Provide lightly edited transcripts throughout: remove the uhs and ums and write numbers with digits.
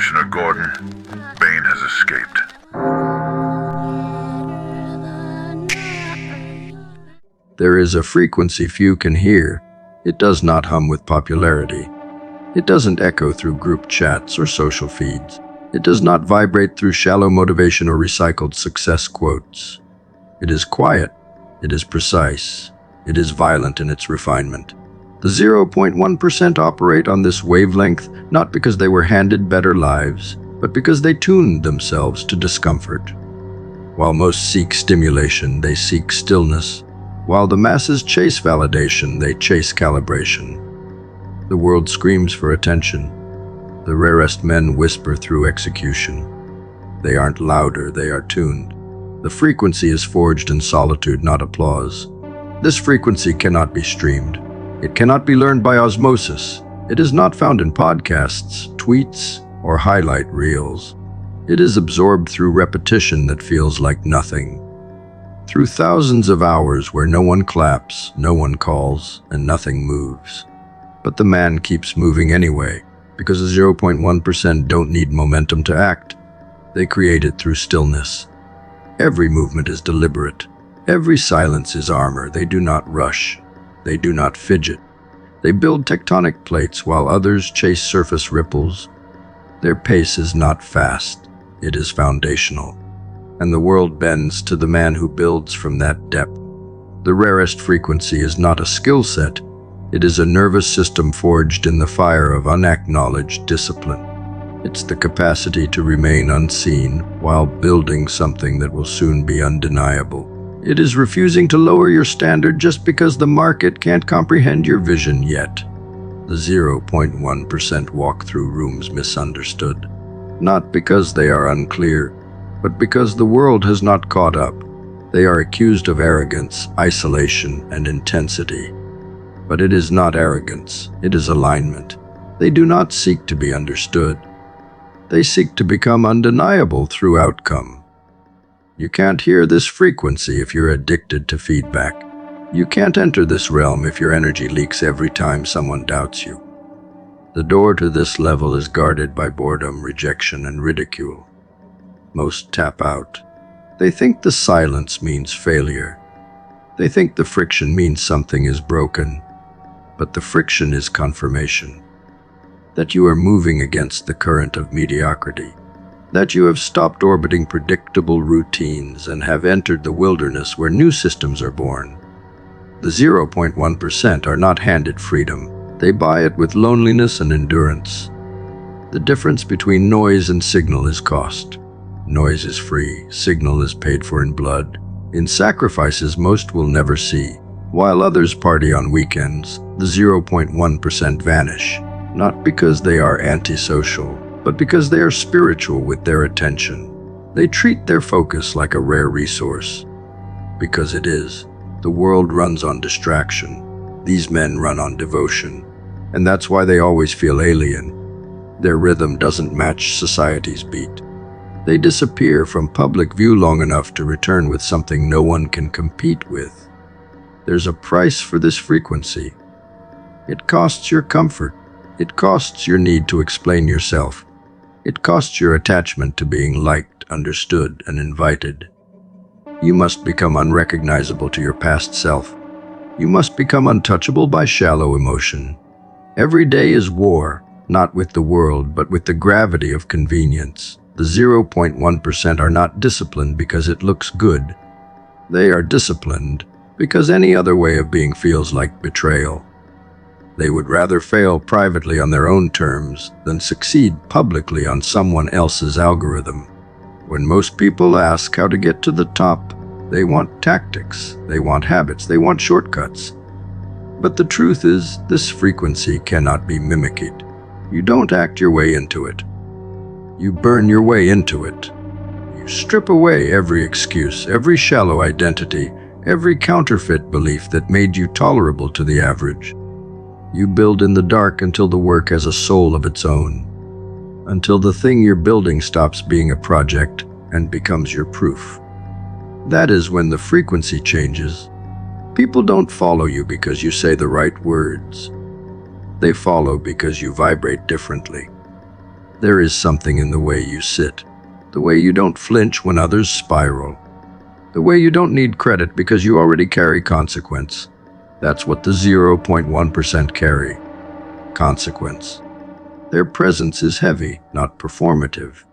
Commissioner Gordon, Bane has escaped. There is a frequency few can hear. It does not hum with popularity. It doesn't echo through group chats or social feeds. It does not vibrate through shallow motivation or recycled success quotes. It is quiet. It is precise. It is violent in its refinement. The 0.1% operate on this wavelength not because they were handed better lives, but because they tuned themselves to discomfort. While most seek stimulation, they seek stillness. While the masses chase validation, they chase calibration. The world screams for attention. The rarest men whisper through execution. They aren't louder, they are tuned. The frequency is forged in solitude, not applause. This frequency cannot be streamed. It cannot be learned by osmosis. It is not found in podcasts, tweets, or highlight reels. It is absorbed through repetition that feels like nothing. Through thousands of hours where no one claps, no one calls, and nothing moves. But the man keeps moving anyway, because the 0.1% don't need momentum to act. They create it through stillness. Every movement is deliberate. Every silence is armor. They do not rush. They do not fidget. They build tectonic plates while others chase surface ripples. Their pace is not fast. It is foundational. And the world bends to the man who builds from that depth. The rarest frequency is not a skill set. It is a nervous system forged in the fire of unacknowledged discipline. It's the capacity to remain unseen while building something that will soon be undeniable. It is refusing to lower your standard just because the market can't comprehend your vision yet. The 0.1% walk through rooms misunderstood, not because they are unclear, but because the world has not caught up. They are accused of arrogance, isolation, and intensity. But it is not arrogance, it is alignment. They do not seek to be understood. They seek to become undeniable through outcome. You can't hear this frequency if you're addicted to feedback. You can't enter this realm if your energy leaks every time someone doubts you. The door to this level is guarded by boredom, rejection, and ridicule. Most tap out. They think the silence means failure. They think the friction means something is broken. But the friction is confirmation that you are moving against the current of mediocrity, that you have stopped orbiting predictable routines and have entered the wilderness where new systems are born. The 0.1% are not handed freedom. They buy it with loneliness and endurance. The difference between noise and signal is cost. Noise is free, signal is paid for in blood, in sacrifices most will never see. While others party on weekends, the 0.1% vanish, not because they are antisocial, but because they are spiritual with their attention. They treat their focus like a rare resource, because it is. The world runs on distraction. These men run on devotion, and that's why they always feel alien. Their rhythm doesn't match society's beat. They disappear from public view long enough to return with something no one can compete with. There's a price for this frequency. It costs your comfort. It costs your need to explain yourself. It costs your attachment to being liked, understood, and invited. You must become unrecognizable to your past self. You must become untouchable by shallow emotion. Every day is war, not with the world, but with the gravity of convenience. The 0.1% are not disciplined because it looks good. They are disciplined because any other way of being feels like betrayal. They would rather fail privately on their own terms than succeed publicly on someone else's algorithm. When most people ask how to get to the top, they want tactics, they want habits, they want shortcuts. But the truth is, this frequency cannot be mimicked. You don't act your way into it. You burn your way into it. You strip away every excuse, every shallow identity, every counterfeit belief that made you tolerable to the average. You build in the dark until the work has a soul of its own, until the thing you're building stops being a project and becomes your proof. That is when the frequency changes. People don't follow you because you say the right words. They follow because you vibrate differently. There is something in the way you sit, the way you don't flinch when others spiral, the way you don't need credit because you already carry consequence. That's what the 0.1% carry. Consequence. Their presence is heavy, not performative.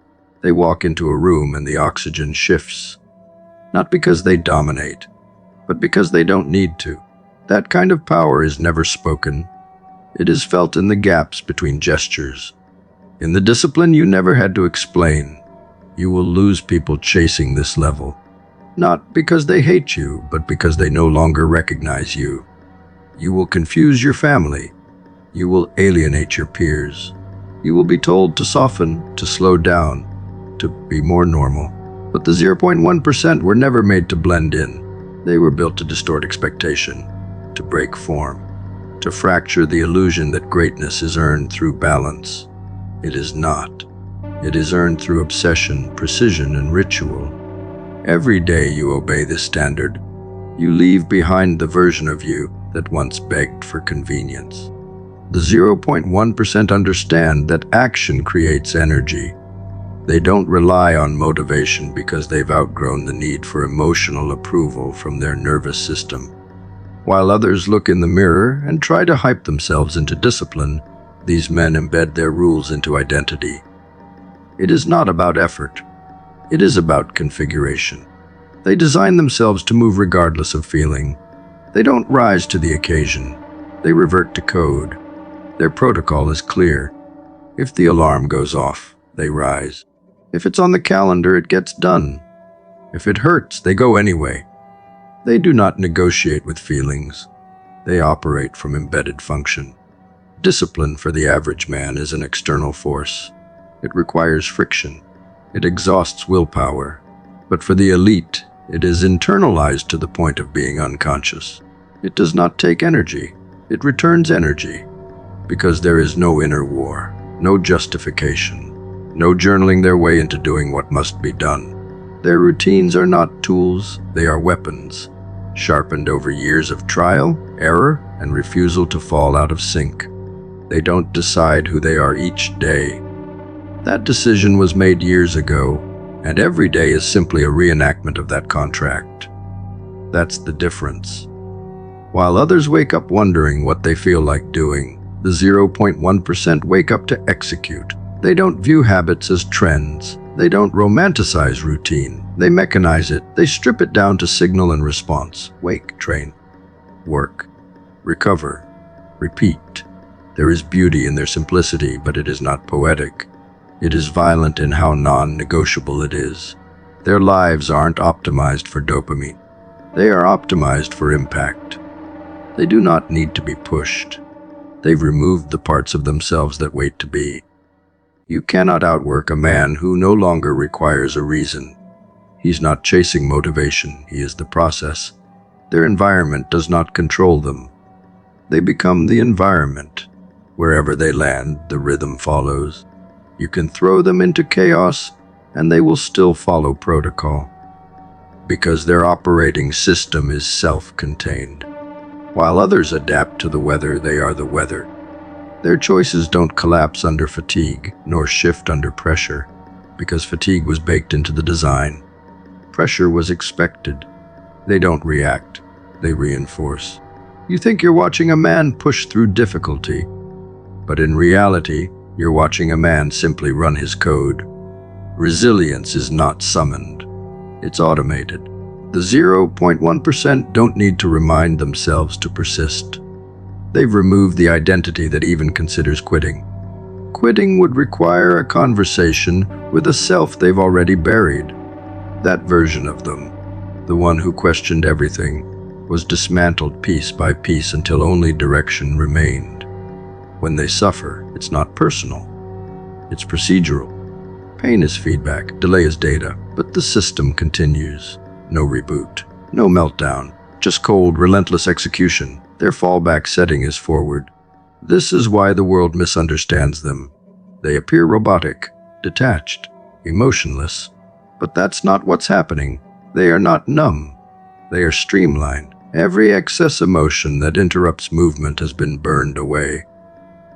They walk into a room and the oxygen shifts. Not because they dominate, but because they don't need to. That kind of power is never spoken. It is felt in the gaps between gestures. In the discipline you never had to explain. You will lose people chasing this level. Not because they hate you, but because they no longer recognize you. You will confuse your family. You will alienate your peers. You will be told to soften, to slow down, to be more normal. But the 0.1% were never made to blend in. They were built to distort expectation, to break form, to fracture the illusion that greatness is earned through balance. It is not. It is earned through obsession, precision, and ritual. Every day you obey this standard, you leave behind the version of you that once begged for convenience. The 0.1% understand that action creates energy. They don't rely on motivation because they've outgrown the need for emotional approval from their nervous system. While others look in the mirror and try to hype themselves into discipline, these men embed their rules into identity. It is not about effort. It is about configuration. They design themselves to move regardless of feeling. They don't rise to the occasion. They revert to code. Their protocol is clear. If the alarm goes off, they rise. If it's on the calendar, it gets done. If it hurts, they go anyway. They do not negotiate with feelings. They operate from embedded function. Discipline for the average man is an external force. It requires friction. It exhausts willpower. But for the elite, it is internalized to the point of being unconscious. It does not take energy. It returns energy. Because there is no inner war, no justification, no journaling their way into doing what must be done. Their routines are not tools, they are weapons, sharpened over years of trial, error, and refusal to fall out of sync. They don't decide who they are each day. That decision was made years ago, and every day is simply a reenactment of that contract. That's the difference. While others wake up wondering what they feel like doing, the 0.1% wake up to execute. They don't view habits as trends. They don't romanticize routine. They mechanize it. They strip it down to signal and response. Wake, train, work, recover, repeat. There is beauty in their simplicity, but it is not poetic. It is violent in how non-negotiable it is. Their lives aren't optimized for dopamine. They are optimized for impact. They do not need to be pushed. They've removed the parts of themselves that wait to be. You cannot outwork a man who no longer requires a reason. He's not chasing motivation, he is the process. Their environment does not control them. They become the environment. Wherever they land, the rhythm follows. You can throw them into chaos, and they will still follow protocol. Because their operating system is self-contained. While others adapt to the weather, they are the weather. Their choices don't collapse under fatigue, nor shift under pressure, because fatigue was baked into the design. Pressure was expected. They don't react, they reinforce. You think you're watching a man push through difficulty, but in reality, you're watching a man simply run his code. Resilience is not summoned, it's automated. The 0.1% don't need to remind themselves to persist. They've removed the identity that even considers quitting. Quitting would require a conversation with a self they've already buried. That version of them, the one who questioned everything, was dismantled piece by piece until only direction remained. When they suffer, it's not personal. It's procedural. Pain is feedback, delay is data, but the system continues. No reboot, no meltdown, just cold, relentless execution. Their fallback setting is forward. This is why the world misunderstands them. They appear robotic, detached, emotionless. But that's not what's happening. They are not numb. They are streamlined. Every excess emotion that interrupts movement has been burned away.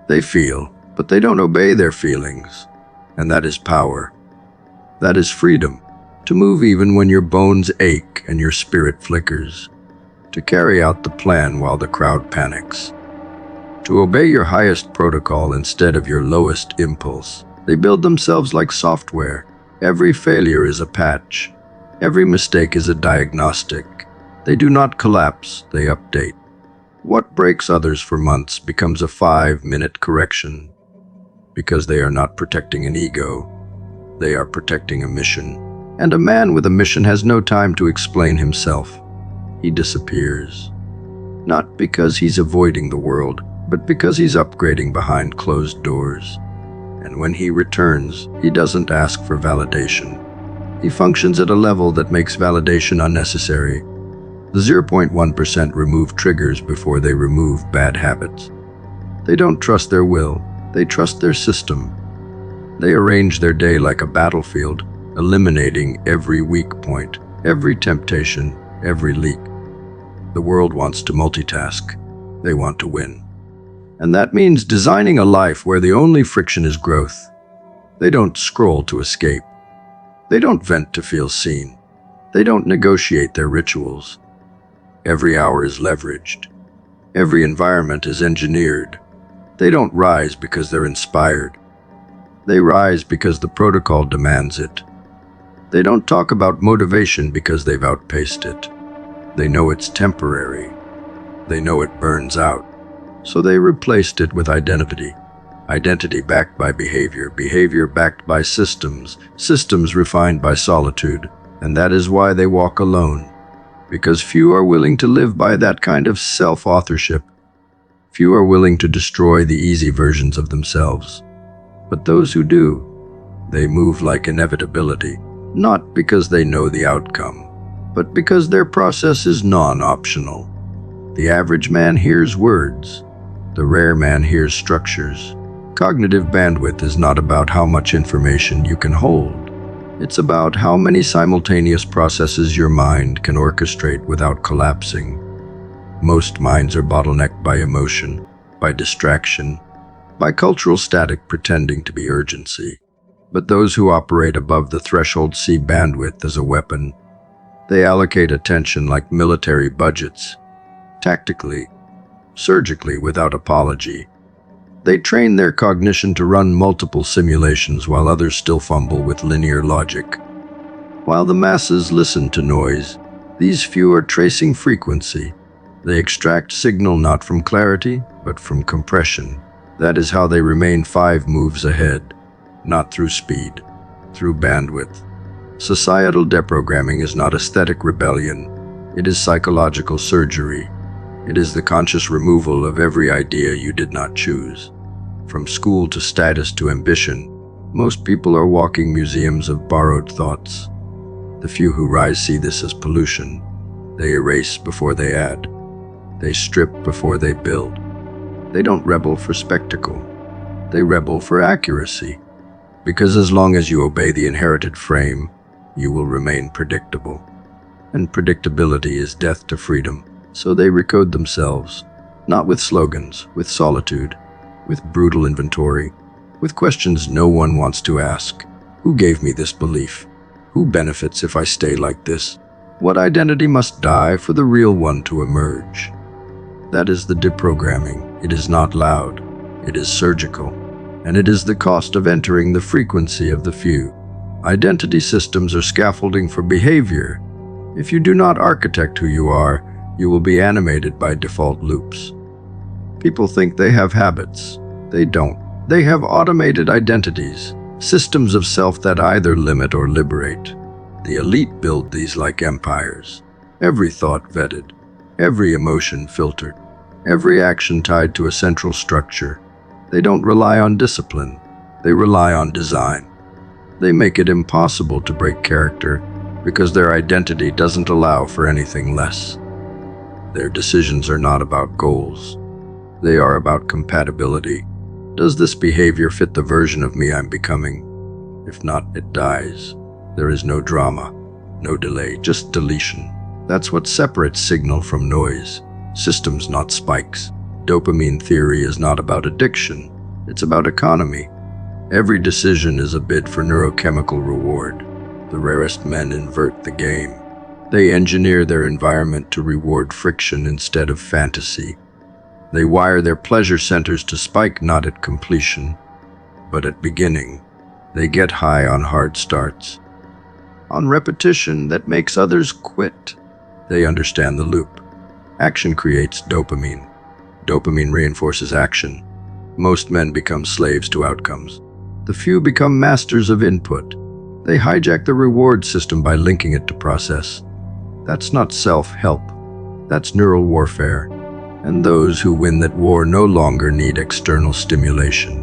They feel, but they don't obey their feelings. And that is power. That is freedom. To move even when your bones ache and your spirit flickers. To carry out the plan while the crowd panics. To obey your highest protocol instead of your lowest impulse. They build themselves like software. Every failure is a patch. Every mistake is a diagnostic. They do not collapse, they update. What breaks others for months becomes a 5-minute correction. Because they are not protecting an ego. They are protecting a mission. And a man with a mission has no time to explain himself. He disappears. Not because he's avoiding the world, but because he's upgrading behind closed doors. And when he returns, he doesn't ask for validation. He functions at a level that makes validation unnecessary. The 0.1% remove triggers before they remove bad habits. They don't trust their will, they trust their system. They arrange their day like a battlefield, eliminating every weak point, every temptation, every leak. The world wants to multitask. They want to win. And that means designing a life where the only friction is growth. They don't scroll to escape. They don't vent to feel seen. They don't negotiate their rituals. Every hour is leveraged. Every environment is engineered. They don't rise because they're inspired. They rise because the protocol demands it. They don't talk about motivation because they've outpaced it. They know it's temporary. They know it burns out. So they replaced it with identity. Identity backed by behavior, behavior backed by systems, systems refined by solitude. And that is why they walk alone. Because few are willing to live by that kind of self-authorship. Few are willing to destroy the easy versions of themselves. But those who do, they move like inevitability, not because they know the outcome, but because their process is non-optional. The average man hears words. The rare man hears structures. Cognitive bandwidth is not about how much information you can hold. It's about how many simultaneous processes your mind can orchestrate without collapsing. Most minds are bottlenecked by emotion, by distraction, by cultural static pretending to be urgency. But those who operate above the threshold see bandwidth as a weapon. They allocate attention like military budgets, tactically, surgically, without apology. They train their cognition to run multiple simulations while others still fumble with linear logic. While the masses listen to noise, these few are tracing frequency. They extract signal not from clarity, but from compression. That is how they remain 5 moves ahead, not through speed, through bandwidth. Societal deprogramming is not aesthetic rebellion. It is psychological surgery. It is the conscious removal of every idea you did not choose. From school to status to ambition, most people are walking museums of borrowed thoughts. The few who rise see this as pollution. They erase before they add. They strip before they build. They don't rebel for spectacle. They rebel for accuracy. Because as long as you obey the inherited frame, you will remain predictable. And predictability is death to freedom. So they recode themselves, not with slogans, with solitude, with brutal inventory, with questions no one wants to ask. Who gave me this belief? Who benefits if I stay like this? What identity must die for the real one to emerge? That is the deprogramming. It is not loud. It is surgical. And it is the cost of entering the frequency of the few. Identity systems are scaffolding for behavior. If you do not architect who you are, you will be animated by default loops. People think they have habits. They don't. They have automated identities, systems of self that either limit or liberate. The elite build these like empires. Every thought vetted, every emotion filtered, every action tied to a central structure. They don't rely on discipline. They rely on design. They make it impossible to break character because their identity doesn't allow for anything less. Their decisions are not about goals. They are about compatibility. Does this behavior fit the version of me I'm becoming? If not, it dies. There is no drama, no delay, just deletion. That's what separates signal from noise. Systems, not spikes. Dopamine theory is not about addiction. It's about economy. Every decision is a bid for neurochemical reward. The rarest men invert the game. They engineer their environment to reward friction instead of fantasy. They wire their pleasure centers to spike not at completion, but at beginning. They get high on hard starts, on repetition that makes others quit. They understand the loop. Action creates dopamine. Dopamine reinforces action. Most men become slaves to outcomes. The few become masters of input. They hijack the reward system by linking it to process. That's not self-help. That's neural warfare. And those who win that war no longer need external stimulation.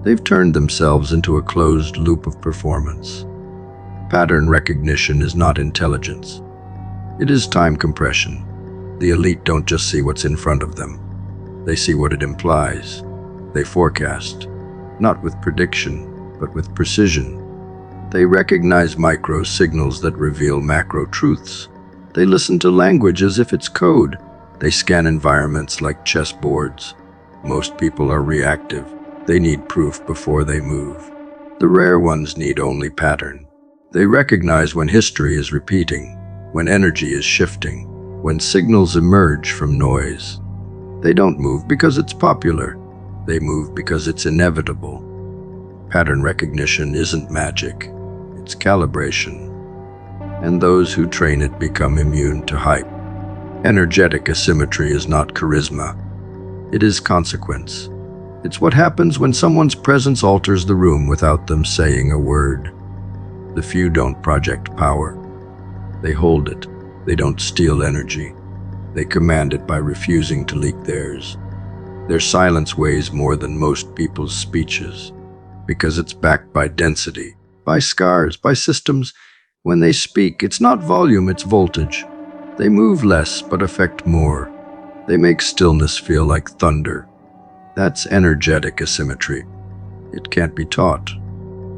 They've turned themselves into a closed loop of performance. Pattern recognition is not intelligence. It is time compression. The elite don't just see what's in front of them. They see what it implies. They forecast, not with prediction, but with precision. They recognize micro signals that reveal macro truths. They listen to language as if it's code. They scan environments like chessboards. Most people are reactive. They need proof before they move. The rare ones need only pattern. They recognize when history is repeating, when energy is shifting, when signals emerge from noise. They don't move because it's popular. They move because it's inevitable. Pattern recognition isn't magic. It's calibration. And those who train it become immune to hype. Energetic asymmetry is not charisma. It is consequence. It's what happens when someone's presence alters the room without them saying a word. The few don't project power. They hold it. They don't steal energy. They command it by refusing to leak theirs. Their silence weighs more than most people's speeches, because it's backed by density, by scars, by systems. When they speak, it's not volume, it's voltage. They move less, but affect more. They make stillness feel like thunder. That's energetic asymmetry. It can't be taught.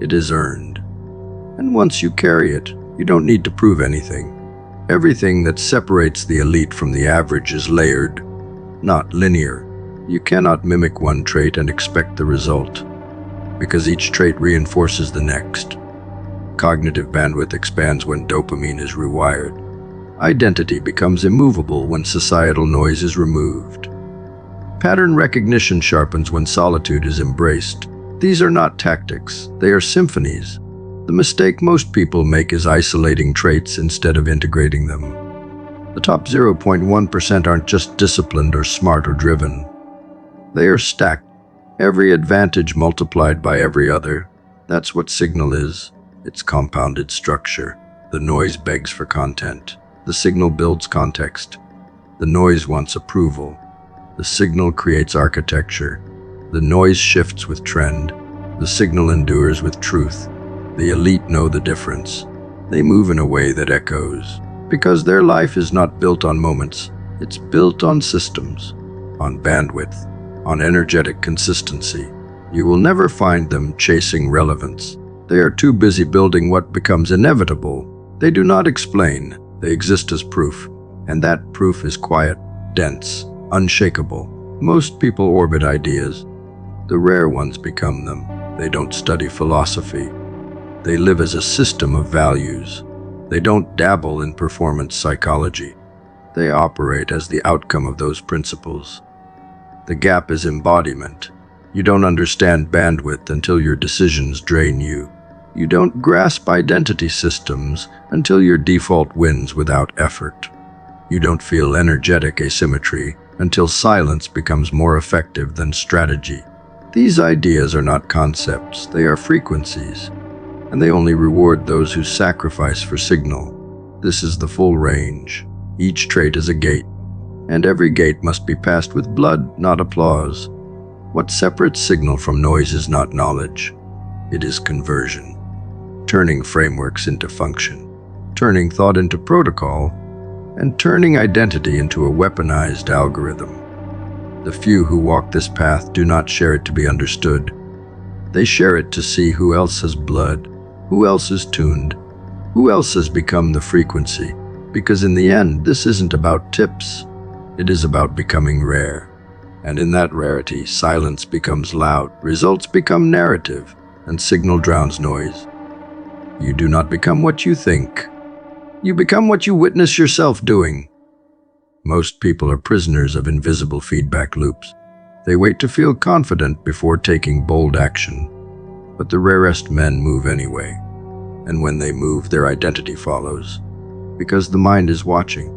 It is earned. And once you carry it, you don't need to prove anything. Everything that separates the elite from the average is layered, not linear. You cannot mimic one trait and expect the result, because each trait reinforces the next. Cognitive bandwidth expands when dopamine is rewired. Identity becomes immovable when societal noise is removed. Pattern recognition sharpens when solitude is embraced. These are not tactics, they are symphonies. The mistake most people make is isolating traits instead of integrating them. The top 0.1% aren't just disciplined or smart or driven. They are stacked, every advantage multiplied by every other. That's what signal is. It's compounded structure. The noise begs for content. The signal builds context. The noise wants approval. The signal creates architecture. The noise shifts with trend. The signal endures with truth. The elite know the difference. They move in a way that echoes, because their life is not built on moments. It's built on systems, on bandwidth, on energetic consistency. You will never find them chasing relevance. They are too busy building what becomes inevitable. They do not explain. They exist as proof, and that proof is quiet, dense, unshakable. Most people orbit ideas. The rare ones become them. They don't study philosophy. They live as a system of values. They don't dabble in performance psychology. They operate as the outcome of those principles. The gap is embodiment. You don't understand bandwidth until your decisions drain you. You don't grasp identity systems until your default wins without effort. You don't feel energetic asymmetry until silence becomes more effective than strategy. These ideas are not concepts, they are frequencies, and they only reward those who sacrifice for signal. This is the full range. Each trait is a gate, and every gate must be passed with blood, not applause. What separates signal from noise is not knowledge. It is conversion. Turning frameworks into function, turning thought into protocol, and turning identity into a weaponized algorithm. The few who walk this path do not share it to be understood. They share it to see who else has blood, who else is tuned, who else has become the frequency. Because in the end, this isn't about tips. It is about becoming rare. And in that rarity, silence becomes loud, results become narrative, and signal drowns noise. You do not become what you think. You become what you witness yourself doing. Most people are prisoners of invisible feedback loops. They wait to feel confident before taking bold action. But the rarest men move anyway. And when they move, their identity follows. Because the mind is watching,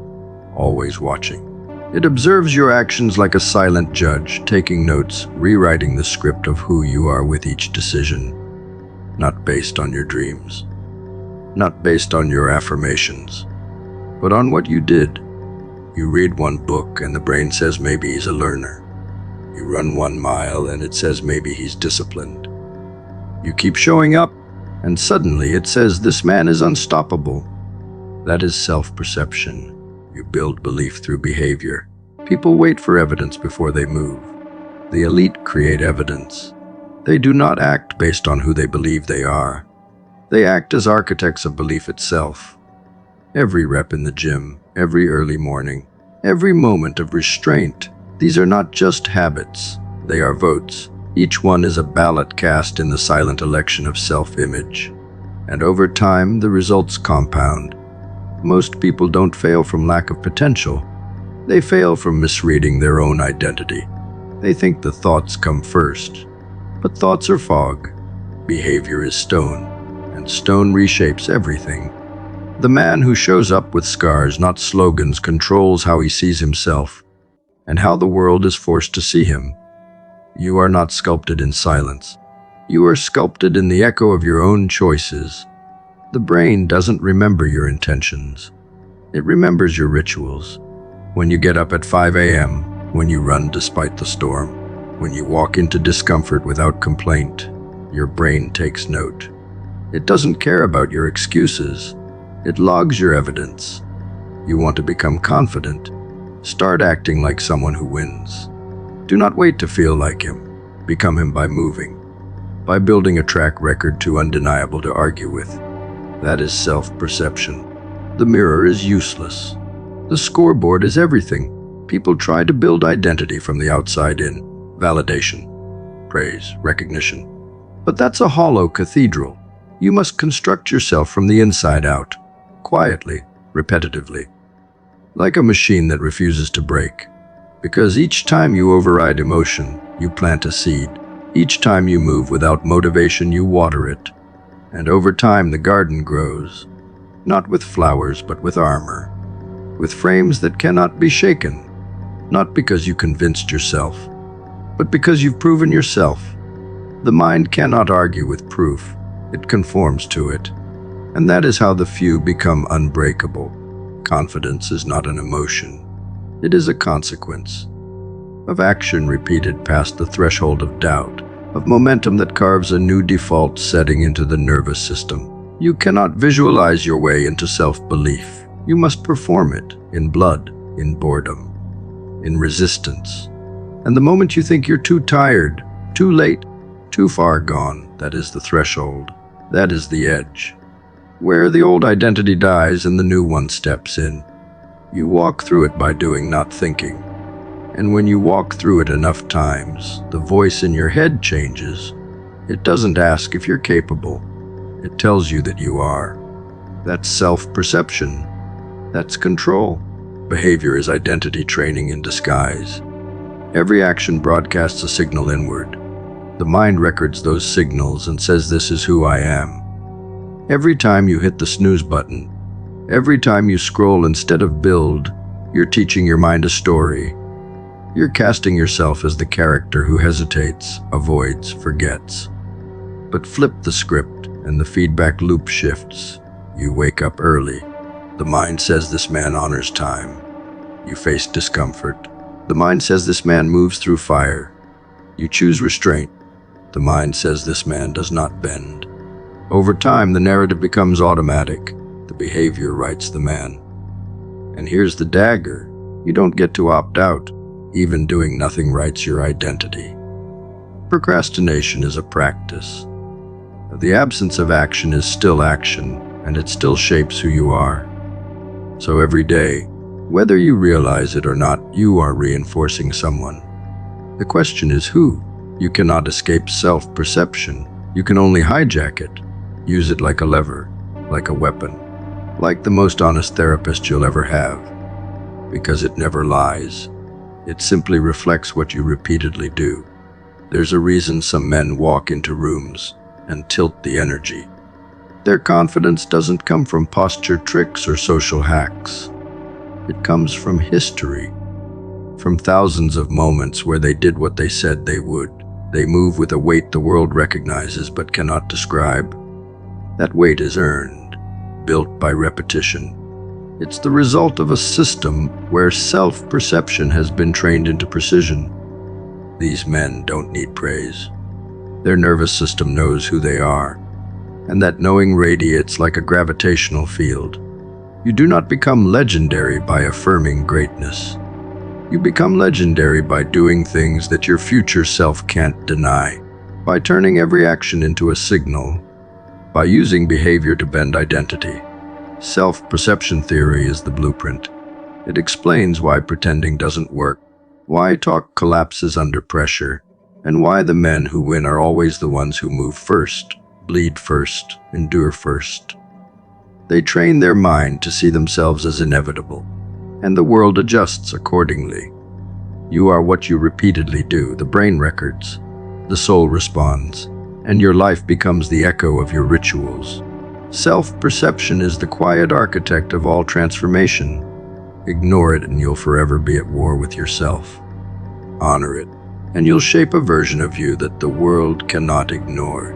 always watching. It observes your actions like a silent judge, taking notes, rewriting the script of who you are with each decision. Not based on your dreams, not based on your affirmations, but on what you did. You read one book and the brain says maybe he's a learner. You run 1 mile and it says maybe he's disciplined. You keep showing up and suddenly it says this man is unstoppable. That is self-perception. You build belief through behavior. People wait for evidence before they move. The elite create evidence. They do not act based on who they believe they are. They act as architects of belief itself. Every rep in the gym, every early morning, every moment of restraint, these are not just habits, they are votes. Each one is a ballot cast in the silent election of self-image. And over time, the results compound. Most people don't fail from lack of potential. They fail from misreading their own identity. They think the thoughts come first. But thoughts are fog. Behavior is stone, and stone reshapes everything. The man who shows up with scars, not slogans, controls how he sees himself and how the world is forced to see him. You are not sculpted in silence. You are sculpted in the echo of your own choices. The brain doesn't remember your intentions. It remembers your rituals. When you get up at 5 a.m., when you run despite the storm, when you walk into discomfort without complaint, your brain takes note. It doesn't care about your excuses. It logs your evidence. You want to become confident? Start acting like someone who wins. Do not wait to feel like him. Become him by moving, by building a track record too undeniable to argue with. That is self-perception. The mirror is useless. The scoreboard is everything. People try to build identity from the outside in. Validation, praise, recognition. But that's a hollow cathedral. You must construct yourself from the inside out, quietly, repetitively, like a machine that refuses to break. Because each time you override emotion, you plant a seed. Each time you move without motivation, you water it. And over time, the garden grows, not with flowers, but with armor, with frames that cannot be shaken, not because you convinced yourself, but because you've proven yourself. The mind cannot argue with proof. It conforms to it. And that is how the few become unbreakable. Confidence is not an emotion. It is a consequence of action repeated past the threshold of doubt, of momentum that carves a new default setting into the nervous system. You cannot visualize your way into self-belief. You must perform it in blood, in boredom, in resistance. And the moment you think you're too tired, too late, too far gone, that is the threshold. That is the edge, where the old identity dies and the new one steps in. You walk through it by doing, not thinking. And when you walk through it enough times, the voice in your head changes. It doesn't ask if you're capable. It tells you that you are. That's self-perception. That's control. Behavior is identity training in disguise. Every action broadcasts a signal inward. The mind records those signals and says, this is who I am. Every time you hit the snooze button, every time you scroll instead of build, you're teaching your mind a story. You're casting yourself as the character who hesitates, avoids, forgets. But flip the script and the feedback loop shifts. You wake up early. The mind says this man honors time. You face discomfort. The mind says this man moves through fire. You choose restraint. The mind says this man does not bend. Over time, the narrative becomes automatic. The behavior writes the man. And here's the dagger. You don't get to opt out. Even doing nothing writes your identity. Procrastination is a practice. The absence of action is still action, and it still shapes who you are. So every day, whether you realize it or not, you are reinforcing someone. The question is who? You cannot escape self-perception. You can only hijack it. Use it like a lever, like a weapon, like the most honest therapist you'll ever have. Because it never lies. It simply reflects what you repeatedly do. There's a reason some men walk into rooms and tilt the energy. Their confidence doesn't come from posture tricks or social hacks. It comes from history, from thousands of moments where they did what they said they would. They move with a weight the world recognizes but cannot describe. That weight is earned, built by repetition. It's the result of a system where self-perception has been trained into precision. These men don't need praise. Their nervous system knows who they are, and that knowing radiates like a gravitational field. You do not become legendary by affirming greatness. You become legendary by doing things that your future self can't deny, by turning every action into a signal, by using behavior to bend identity. Self-perception theory is the blueprint. It explains why pretending doesn't work, why talk collapses under pressure, and why the men who win are always the ones who move first, bleed first, endure first. They train their mind to see themselves as inevitable, and the world adjusts accordingly. You are what you repeatedly do. The brain records, the soul responds, and your life becomes the echo of your rituals. Self-perception is the quiet architect of all transformation. Ignore it and you'll forever be at war with yourself. Honor it, and you'll shape a version of you that the world cannot ignore.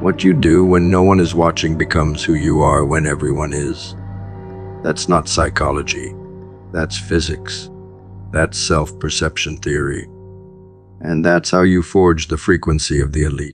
What you do when no one is watching becomes who you are when everyone is. That's not psychology. That's physics. That's self-perception theory. And that's how you forge the frequency of the elite.